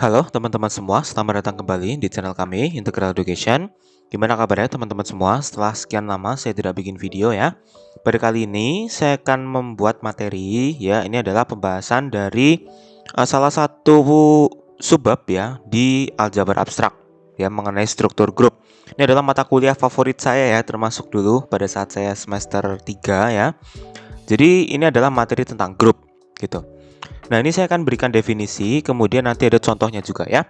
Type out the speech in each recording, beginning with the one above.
Halo teman-teman semua, selamat datang kembali di channel kami, Integral Education. Gimana kabarnya teman-teman semua? Setelah sekian lama saya tidak bikin video ya. Pada kali ini saya akan membuat materi ya. Ini adalah pembahasan dari salah satu subbab ya di aljabar abstrak ya mengenai struktur grup. Ini adalah mata kuliah favorit saya ya, termasuk dulu pada saat saya semester 3 ya. Jadi ini adalah materi tentang grup gitu. Nah, ini saya akan berikan definisi, kemudian nanti ada contohnya juga ya.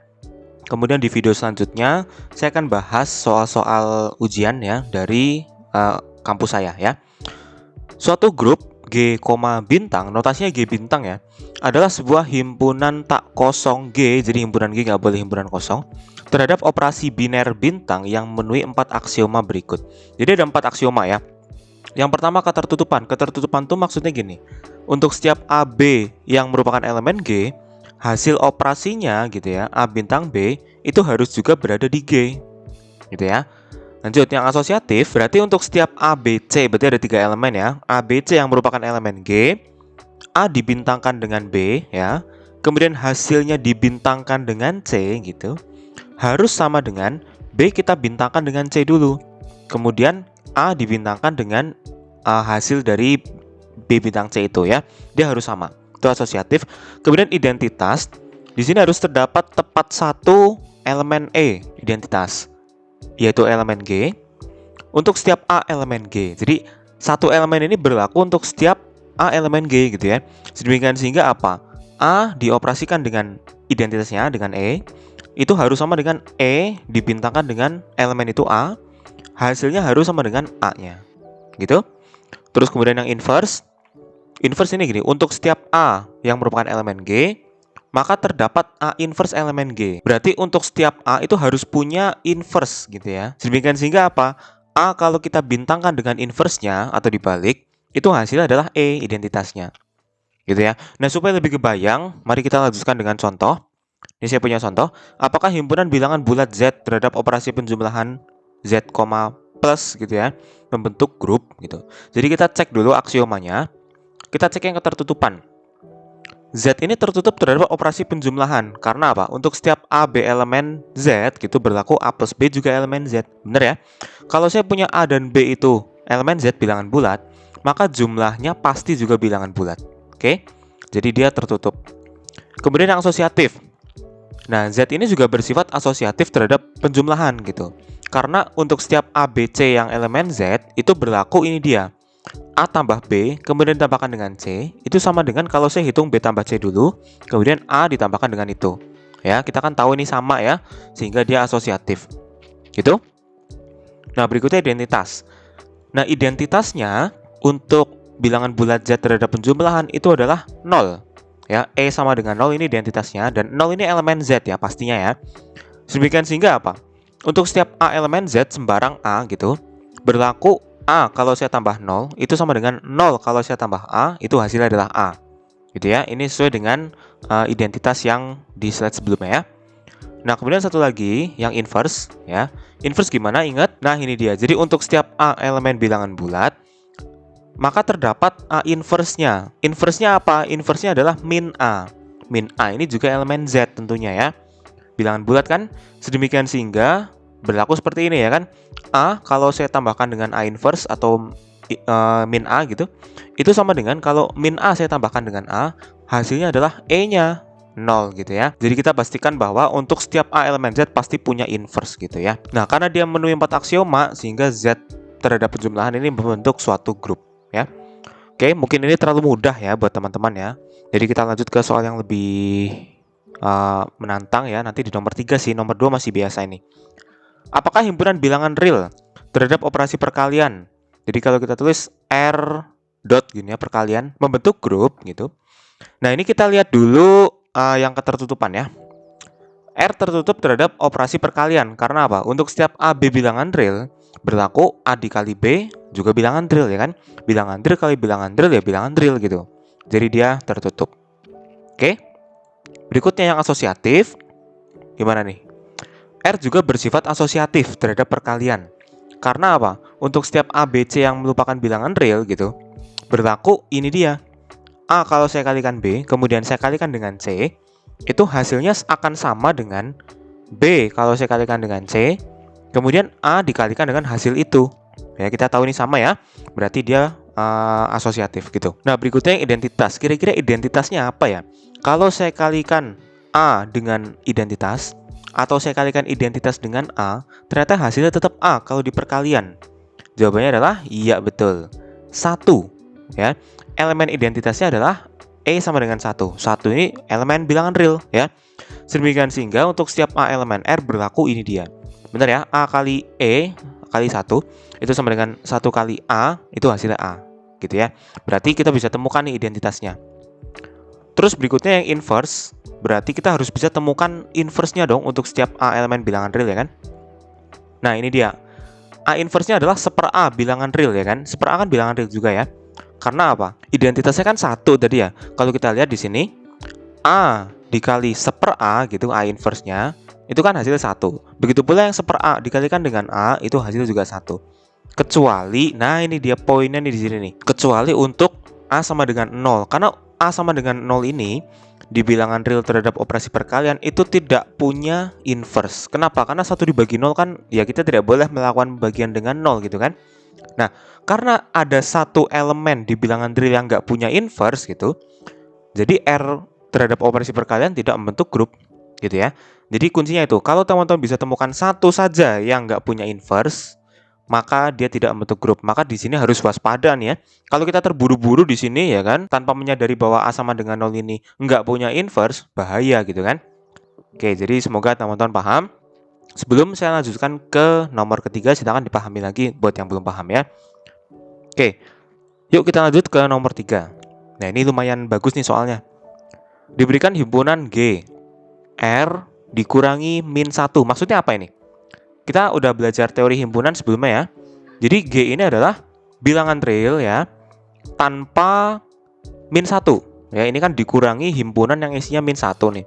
Kemudian di video selanjutnya saya akan bahas soal-soal ujian ya dari kampus saya ya. Suatu grup G, bintang, notasinya G bintang ya, adalah sebuah himpunan tak kosong G, jadi himpunan G nggak boleh himpunan kosong, terhadap operasi biner bintang yang memenuhi 4 aksioma berikut. Jadi ada 4 aksioma ya. Yang pertama ketertutupan. Ketertutupan itu maksudnya gini. Untuk setiap AB yang merupakan elemen G, hasil operasinya gitu ya, A bintang B itu harus juga berada di G. Gitu ya. Lanjut yang asosiatif, berarti untuk setiap ABC, berarti ada 3 elemen ya. ABC yang merupakan elemen G, A dibintangkan dengan B ya. Kemudian hasilnya dibintangkan dengan C gitu. Harus sama dengan B kita bintangkan dengan C dulu. Kemudian A dibintangkan dengan hasil dari B bintang C itu ya. Dia harus sama. Itu asosiatif. Kemudian identitas. Di sini harus terdapat tepat satu elemen E identitas, yaitu elemen G. Untuk setiap A elemen G. Jadi satu elemen ini berlaku untuk setiap A elemen G gitu ya. Sedemikian sehingga apa? A dioperasikan dengan identitasnya dengan E. Itu harus sama dengan E dibintangkan dengan elemen itu A. Hasilnya harus sama dengan A-nya. Gitu. Terus kemudian yang inverse. Inverse ini gini, untuk setiap A yang merupakan elemen G, maka terdapat A inverse elemen G. Berarti untuk setiap A itu harus punya inverse gitu ya. Sedemikian sehingga apa? A kalau kita bintangkan dengan inverse-nya atau dibalik, itu hasilnya adalah E identitasnya. Gitu ya. Nah, supaya lebih kebayang, mari kita lanjutkan dengan contoh. Ini saya punya contoh. Apakah himpunan bilangan bulat Z terhadap operasi penjumlahan Z, plus gitu ya, membentuk grup gitu. Jadi kita cek dulu aksiomanya. Kita cek yang ketertutupan. Z ini tertutup terhadap operasi penjumlahan. Karena apa? Untuk setiap A, B elemen Z gitu berlaku A plus B juga elemen Z. Bener ya? Kalau saya punya A dan B itu elemen Z bilangan bulat, maka jumlahnya pasti juga bilangan bulat. Oke? Jadi dia tertutup. Kemudian yang asosiatif. Nah, Z ini juga bersifat asosiatif terhadap penjumlahan gitu. Karena untuk setiap A, B, C yang elemen Z itu berlaku ini dia. A tambah B, kemudian ditambahkan dengan C, itu sama dengan kalau saya hitung B tambah C dulu, kemudian A ditambahkan dengan itu. Ya, kita kan tahu ini sama ya, sehingga dia asosiatif. Gitu. Nah, berikutnya identitas. Nah, identitasnya untuk bilangan bulat Z terhadap penjumlahan itu adalah 0. Ya, E sama dengan 0 ini identitasnya, dan 0 ini elemen Z ya pastinya ya. Sedemikian sehingga apa? Untuk setiap A elemen Z sembarang A gitu, berlaku A kalau saya tambah 0 itu sama dengan 0 kalau saya tambah A, itu hasilnya adalah A. Gitu ya. Ini sesuai dengan identitas yang di slide sebelumnya ya. Nah, kemudian satu lagi yang inverse ya. Inverse gimana? Ingat? Nah, ini dia. Jadi untuk setiap A elemen bilangan bulat, maka terdapat A inverse-nya. Inverse-nya apa? Inverse-nya adalah min A. Min A ini juga elemen Z tentunya ya. Bilangan bulat kan? Sedemikian sehingga berlaku seperti ini ya kan. A kalau saya tambahkan dengan A inverse atau min A gitu, itu sama dengan kalau min A saya tambahkan dengan A, hasilnya adalah E-nya 0 gitu ya. Jadi kita pastikan bahwa untuk setiap A elemen Z pasti punya inverse gitu ya. Nah, karena dia memenuhi 4 aksioma sehingga Z terhadap penjumlahan ini membentuk suatu grup ya. Oke, mungkin ini terlalu mudah ya buat teman-teman ya. Jadi kita lanjut ke soal yang lebih menantang ya. Nanti di nomor 3 sih, nomor 2 masih biasa ini. Apakah himpunan bilangan real terhadap operasi perkalian? Jadi kalau kita tulis R dot gini ya, perkalian membentuk grup gitu. Nah, ini kita lihat dulu yang ketertutupan ya. R tertutup terhadap operasi perkalian. Karena apa? Untuk setiap A, B bilangan real, berlaku A dikali B juga bilangan real ya kan? Bilangan real kali bilangan real ya bilangan real gitu. Jadi dia tertutup. Oke. Berikutnya yang asosiatif. Gimana nih? R juga bersifat asosiatif terhadap perkalian. Karena apa? Untuk setiap A, B, C yang merupakan bilangan real gitu, berlaku ini dia. A kalau saya kalikan B, kemudian saya kalikan dengan C, itu hasilnya akan sama dengan B kalau saya kalikan dengan C, kemudian A dikalikan dengan hasil itu. Ya, kita tahu ini sama ya, berarti dia asosiatif gitu. Nah, berikutnya yang identitas. Kira-kira identitasnya apa ya? Kalau saya kalikan A dengan identitas, atau saya kalikan identitas dengan A, ternyata hasilnya tetap A kalau di perkalian. Jawabannya adalah iya, betul. 1 ya. Elemen identitasnya adalah E sama dengan 1. 1 ini elemen bilangan real ya. Sedemikian sehingga untuk setiap A elemen R berlaku ini dia. Benar ya? A kali E kali 1 itu sama dengan 1 kali A, itu hasilnya A gitu ya. Berarti kita bisa temukan nih identitasnya. Terus berikutnya yang inverse, berarti kita harus bisa temukan inverse-nya dong untuk setiap A elemen bilangan real ya kan. Nah, ini dia. A inverse-nya adalah 1/A bilangan real ya kan. 1/A kan bilangan real juga ya. Karena apa? Identitasnya kan 1 tadi ya. Kalau kita lihat di sini, A dikali 1/A gitu, A inverse-nya, itu kan hasilnya 1. Begitu pula yang 1/A dikalikan dengan A, itu hasilnya juga 1. Kecuali, nah ini dia poinnya nih di sini nih. Kecuali untuk A sama dengan 0. Karena A sama dengan 0 ini di bilangan real terhadap operasi perkalian itu tidak punya inverse. Kenapa? Karena 1 dibagi 0 kan ya kita tidak boleh melakukan bagian dengan 0 gitu kan. Nah, karena ada satu elemen di bilangan real yang nggak punya inverse gitu, jadi R terhadap operasi perkalian tidak membentuk grup gitu ya. Jadi kuncinya itu, kalau teman-teman bisa temukan satu saja yang nggak punya inverse, maka dia tidak membentuk grup. Maka di sini harus waspada nih ya. Kalau kita terburu-buru di sini ya kan, tanpa menyadari bahwa A sama dengan 0 ini nggak punya inverse, bahaya gitu kan. Oke, jadi semoga teman-teman paham. Sebelum saya lanjutkan ke nomor ketiga, silakan dipahami lagi buat yang belum paham ya. Oke, yuk kita lanjut ke nomor 3. Nah, ini lumayan bagus nih soalnya. Diberikan himpunan G, R dikurangi min 1. Maksudnya apa ini? Kita udah belajar teori himpunan sebelumnya ya. Jadi G ini adalah bilangan real ya, tanpa min 1. Ya, ini kan dikurangi himpunan yang isinya min 1 nih.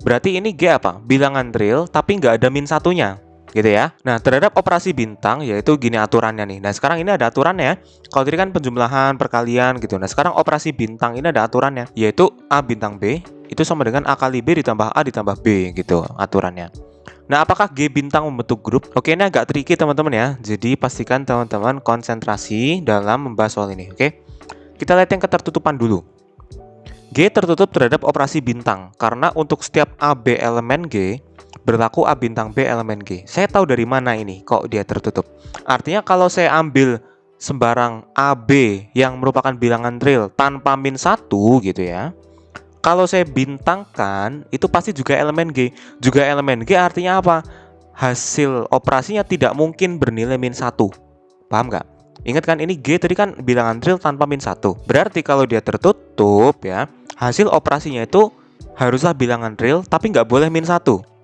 Berarti ini G apa? Bilangan real tapi nggak ada min 1-nya. Gitu ya. Nah, terhadap operasi bintang yaitu gini aturannya nih. Nah, sekarang ini ada aturannya ya. Kalau tadi kan penjumlahan, perkalian gitu. Nah, sekarang operasi bintang ini ada aturannya, yaitu A bintang B itu sama dengan A kali B ditambah A ditambah B gitu aturannya. Nah, apakah G bintang membentuk grup? Oke, ini agak tricky teman-teman ya. Jadi pastikan teman-teman konsentrasi dalam membahas soal ini, oke? Kita lihat yang ketertutupan dulu. G tertutup terhadap operasi bintang karena untuk setiap AB elemen G berlaku A bintang B elemen G. Saya tahu dari mana ini kok dia tertutup. Artinya kalau saya ambil sembarang AB yang merupakan bilangan real tanpa min 1 gitu ya, kalau saya bintangkan itu pasti juga elemen G. Juga elemen G artinya apa? Hasil operasinya tidak mungkin bernilai min 1. Paham nggak? Ingat kan ini G tadi kan bilangan real tanpa min 1. Berarti kalau dia tertutup ya, hasil operasinya itu haruslah bilangan real tapi nggak boleh min 1.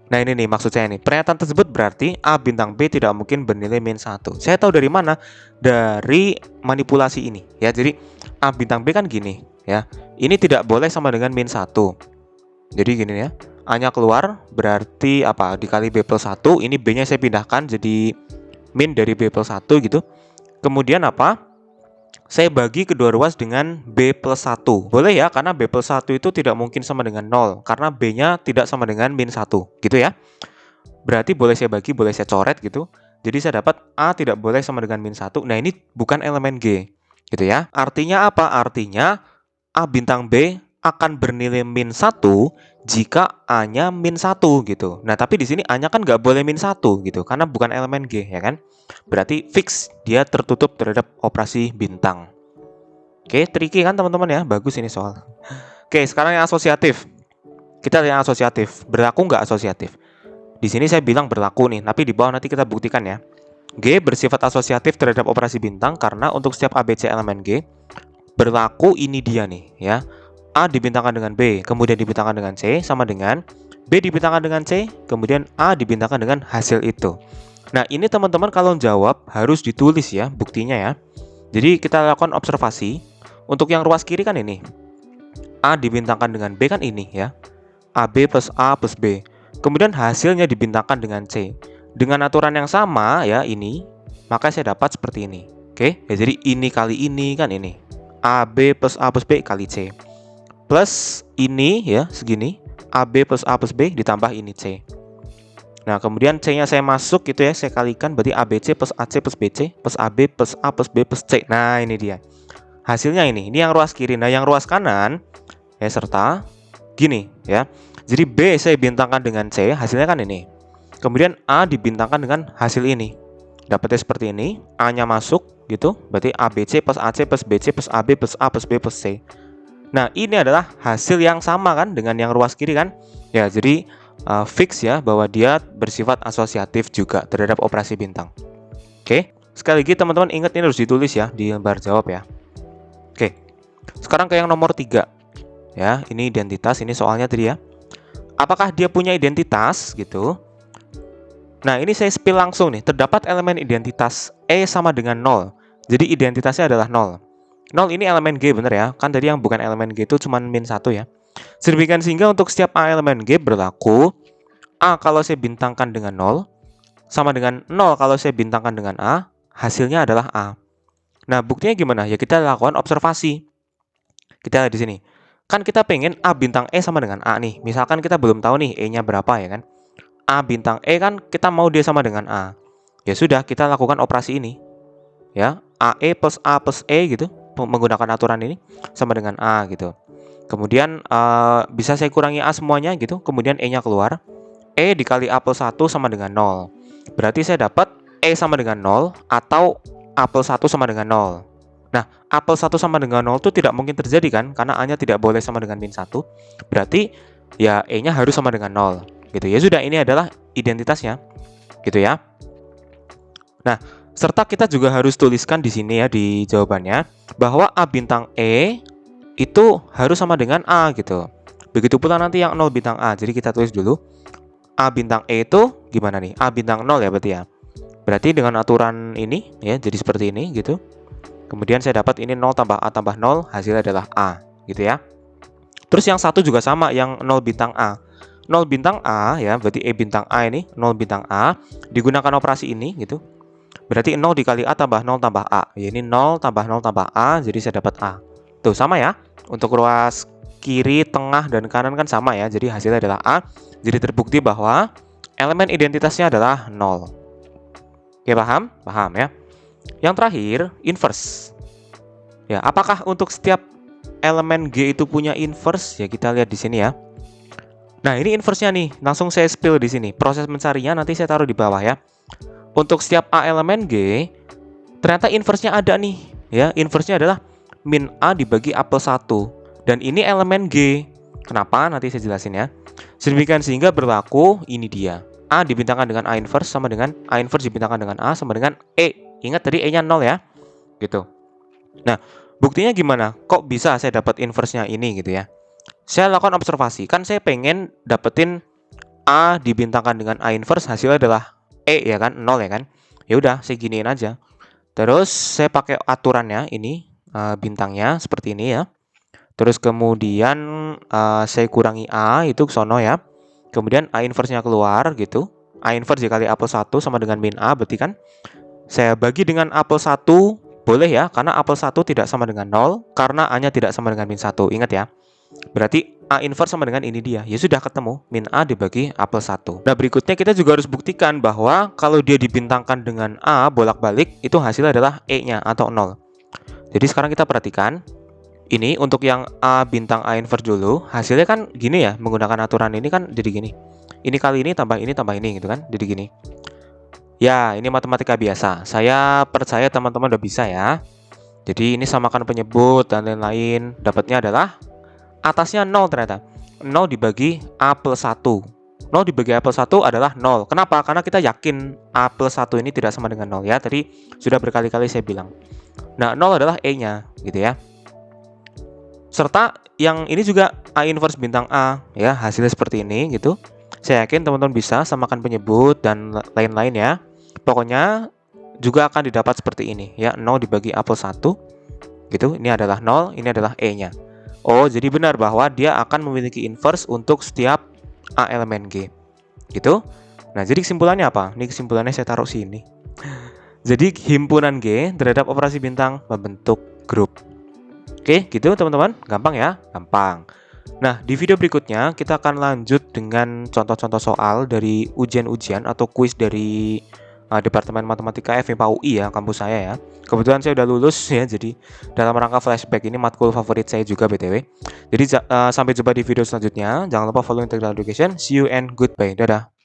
Nah, ini nih maksud saya nih. Pernyataan tersebut berarti A bintang B tidak mungkin bernilai min 1. Saya tahu dari mana? Dari manipulasi ini ya. Jadi A bintang B kan gini ya. Ini tidak boleh sama dengan min 1. Jadi gini ya. A-nya keluar berarti apa? Dikali B plus 1. Ini B-nya saya pindahkan jadi min dari B plus 1 gitu. Kemudian apa? Saya bagi kedua ruas dengan B plus 1. Boleh ya, karena B plus 1 itu tidak mungkin sama dengan 0. Karena B-nya tidak sama dengan min 1. Gitu ya. Berarti boleh saya bagi, boleh saya coret gitu. Jadi saya dapat A tidak boleh sama dengan min 1. Nah, ini bukan elemen G. Gitu ya. Artinya apa? Artinya A bintang B akan bernilai min 1 jika A-nya min 1 gitu. Nah, tapi di sini A-nya kan nggak boleh min 1 gitu, karena bukan elemen G ya kan. Berarti fix dia tertutup terhadap operasi bintang. Oke, tricky kan teman-teman ya. Bagus ini soal. Oke, sekarang yang asosiatif. Kita lihat yang asosiatif. Berlaku nggak asosiatif? Di sini saya bilang berlaku nih, tapi di bawah nanti kita buktikan ya. G bersifat asosiatif terhadap operasi bintang karena untuk setiap ABC elemen G berlaku ini dia nih ya. A dibintangkan dengan B, kemudian dibintangkan dengan C sama dengan B dibintangkan dengan C, kemudian A dibintangkan dengan hasil itu. Nah, ini teman-teman kalau jawab harus ditulis ya buktinya ya. Jadi kita lakukan observasi. Untuk yang ruas kiri kan ini. A dibintangkan dengan B kan ini ya. AB plus A plus B. Kemudian hasilnya dibintangkan dengan C. Dengan aturan yang sama ya ini, maka saya dapat seperti ini. Oke, ya, jadi ini kali ini kan ini. AB plus A plus B kali C. Plus ini ya segini AB plus A plus B ditambah ini C. Nah, kemudian C-nya saya masuk gitu ya, saya kalikan berarti ABC plus AC plus BC plus AB plus A plus B plus C. Nah, ini dia. Hasilnya ini yang ruas kiri. Nah, yang ruas kanan ya serta gini ya. Jadi B saya bintangkan dengan C, hasilnya kan ini. Kemudian A dibintangkan dengan hasil ini. Dapatnya seperti ini, A-nya masuk gitu, berarti ABC plus AC plus BC plus AB plus A plus B plus C. Nah, ini adalah hasil yang sama kan dengan yang ruas kiri kan? Ya, jadi fix ya bahwa dia bersifat asosiatif juga terhadap operasi bintang. Oke, sekali lagi teman-teman ingat ini harus ditulis ya di lembar jawab ya. Oke, sekarang ke yang nomor 3. Ya, ini identitas, ini soalnya tadi ya. Apakah dia punya identitas gitu? Nah, ini saya spill langsung nih. Terdapat elemen identitas E sama dengan 0. Jadi identitasnya adalah 0. 0 ini elemen G bener ya. Kan tadi yang bukan elemen G itu cuma min 1 ya. Sedemikian sehingga untuk setiap A elemen G berlaku A kalau saya bintangkan dengan 0 sama dengan 0 kalau saya bintangkan dengan A, hasilnya adalah A. Nah, buktinya gimana? Ya kita lakukan observasi. Kita lihat di sini. Kan kita pengen A bintang E sama dengan A nih. Misalkan kita belum tahu nih E-nya berapa ya kan. A bintang E kan kita mau dia sama dengan A. Ya sudah, kita lakukan operasi ini. Ya, AE plus A plus E gitu, menggunakan aturan ini sama dengan A gitu. Kemudian bisa saya kurangi A semuanya gitu, kemudian E-nya keluar. E dikali A plus 1 sama dengan 0. Berarti saya dapat E sama dengan 0 atau A plus 1 sama dengan 0. Nah, A plus 1 sama dengan 0 itu tidak mungkin terjadi kan, karena A-nya tidak boleh sama dengan min 1. Berarti ya E-nya harus sama dengan 0. Gitu ya, sudah, ini adalah identitasnya. Gitu ya. Nah, serta kita juga harus tuliskan di sini ya di jawabannya bahwa A bintang E itu harus sama dengan A gitu. Begitu pula nanti yang 0 bintang A. Jadi kita tulis dulu A bintang E itu gimana nih? A bintang 0 ya berarti ya. Berarti dengan aturan ini ya jadi seperti ini gitu. Kemudian saya dapat ini 0 tambah A tambah 0, hasilnya adalah A gitu ya. Terus yang satu juga sama, yang 0 bintang A. 0 bintang A ya, berarti E bintang A ini 0 bintang A digunakan operasi ini gitu. Berarti 0 dikali A tambah 0 tambah A. Ya, ini 0 tambah 0 tambah A, jadi saya dapat A. Tuh, sama ya. Untuk ruas kiri, tengah, dan kanan kan sama ya. Jadi hasilnya adalah A. Jadi terbukti bahwa elemen identitasnya adalah 0. Oke, paham? Paham ya. Yang terakhir, inverse. Ya, apakah untuk setiap elemen G itu punya inverse? Ya, kita lihat di sini ya. Nah, ini inverse-nya nih. Langsung saya spill di sini. Proses mencarinya nanti saya taruh di bawah ya. Untuk setiap A elemen G, ternyata inverse-nya ada nih. Ya, inverse-nya adalah min A dibagi A plus 1. Dan ini elemen G. Kenapa? Nanti saya jelasin ya. Sedemikian sehingga berlaku ini dia. A dibintangkan dengan A inverse sama dengan A inverse dibintangkan dengan A sama dengan E. Ingat tadi E-nya 0 ya. Gitu. Nah, buktinya gimana? Kok bisa saya dapat inverse-nya ini gitu ya? Saya lakukan observasi. Kan saya pengen dapetin A dibintangkan dengan A inverse, hasilnya adalah E ya kan, 0 ya kan. Ya udah, saya giniin aja. Terus saya pakai aturannya ini, bintangnya seperti ini ya. Terus kemudian saya kurangi A itu ke sono ya. Kemudian A inverse-nya keluar gitu. A inverse dikali A plus 1 sama dengan min A, berarti kan saya bagi dengan A plus 1 boleh ya, karena A plus 1 tidak sama dengan 0, karena A-nya tidak sama dengan min 1. Ingat ya. Berarti A inverse sama dengan ini dia. Ya sudah ketemu, min A dibagi A plus 1. Nah, berikutnya kita juga harus buktikan bahwa kalau dia dibintangkan dengan A bolak-balik, itu hasilnya adalah E-nya atau 0. Jadi sekarang kita perhatikan. Ini untuk yang A bintang A inverse dulu, hasilnya kan gini ya, menggunakan aturan ini kan jadi gini. Ini kali ini tambah ini gitu kan, jadi gini. Ya, ini matematika biasa. Saya percaya teman-teman udah bisa ya. Jadi ini samakan penyebut dan lain-lain. Dapatnya adalah atasnya 0 ternyata. 0 dibagi A plus 1. 0 dibagi A plus 1 adalah 0. Kenapa? Karena kita yakin A plus 1 ini tidak sama dengan 0 ya. Tadi sudah berkali-kali saya bilang. Nah, 0 adalah E-nya gitu ya. Serta yang ini juga A inverse bintang A ya, hasilnya seperti ini gitu. Saya yakin teman-teman bisa samakan penyebut dan lain-lain ya. Pokoknya juga akan didapat seperti ini ya, 0 dibagi A plus 1 gitu. Ini adalah 0, ini adalah E-nya. Oh, jadi benar bahwa dia akan memiliki inverse untuk setiap A elemen G. Gitu. Nah, jadi kesimpulannya apa? Ini kesimpulannya saya taruh sini. Jadi himpunan G terhadap operasi bintang membentuk grup. Oke, gitu teman-teman. Gampang ya? Gampang. Nah, di video berikutnya kita akan lanjut dengan contoh-contoh soal dari ujian-ujian atau kuis dari Departemen Matematika FMIPA UI ya, kampus saya ya. Kebetulan saya udah lulus ya, jadi dalam rangka flashback ini matkul favorit saya juga BTW. Jadi sampai jumpa di video selanjutnya. Jangan lupa follow Integral Education. See you and goodbye. Dadah.